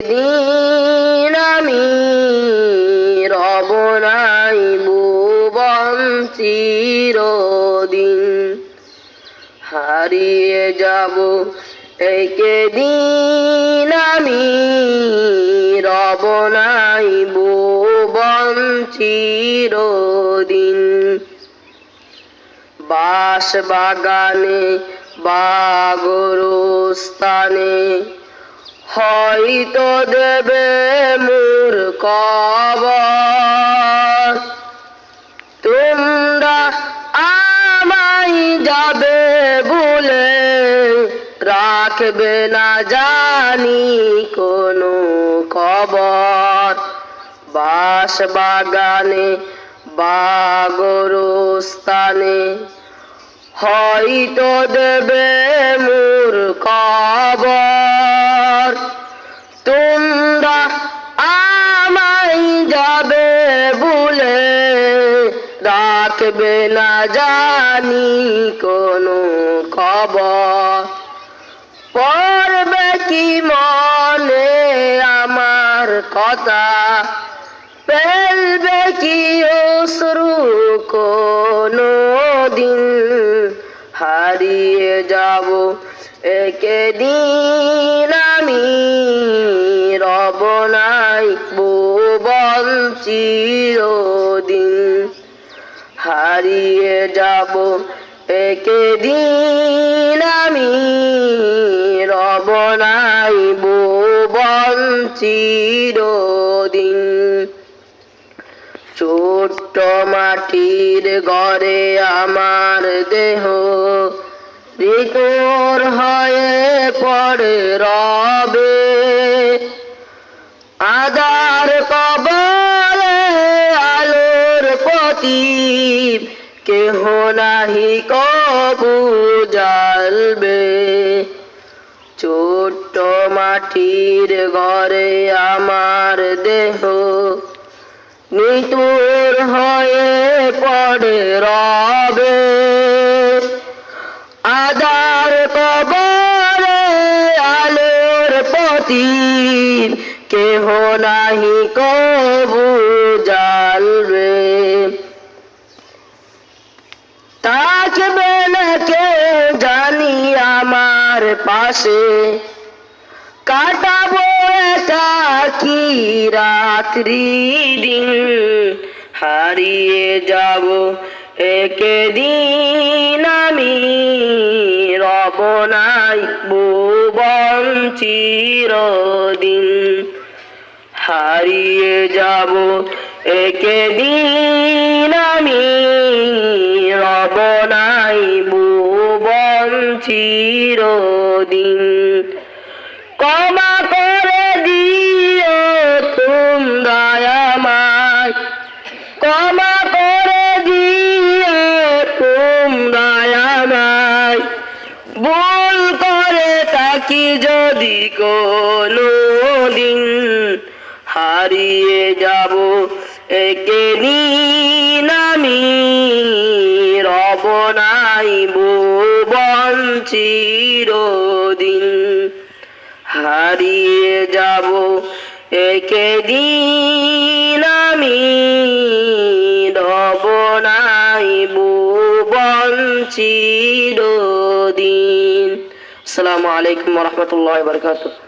দিন আমি রব নাই ভুবন চিরদিন, হারিয়ে যাব একে দিন আমি রব নাই ভুবন চিরদিন। বাঁশ বাগানে বা গোরস্থানে হয়তো দেবে মোর কবর, তোমরা আমায় যাবে বলে রাখবে না জানি কোনো খবর। বাঁশ বাগানে বা গোরস্থানে হয়তো দেবে মোর কবর, তোমরা আমায় যাবে বলে রাখবে না জানি কোনো খবর। পড়বে কি মনে আমার কথা, ফেলবে কি অশ্রু কোনো দিন, হারিয়ে যাব একে দিন আমি রব নাই ভুবন চিরদিন, হারিয়ে যাব একে দিন আমি রব নাই ভুবন চিরদিন। ছোট্ট মাটির ঘরে আমার দেহ ঋতুর হয়ে পড়ে রবে, আধার কবরে আলোর প্রদীপ কেহ নাহি কবু জ্বালবে। ছোট্ট মাটির ঘরে আমার দেহ নিতুর হয়ে পড়ে রবে, আধার কবরে আলোর প্রদীপ কেহ নাহি কবু জ্বালবে। থাকবে না কেউ জানি আমার পাশে, কাটাবো একাকী রাত্রি দিন, হারিয়ে যাব একে দিন আমি রব নাই ভুবন চিরদিন, হারিয়ে যাব একে দিন আমি রব নাই ভুবন চিরদিন। ক্ষমা করে দিও তোমরা আমায়, ক্ষমা করে দিও তোমরা আমায়, ভুল করে থাকি যদি কোনো দিন, হারিয়ে যাব একে দিন আমি রব নাই ভুবন চিরদিন, হারিয়ে যাব একে দিন আমি রব নাই ভুবন চিরদিন। আসসালামু আলাইকুম ওয়া রাহমাতুল্লাহি ওয়া বারাকাতুহু।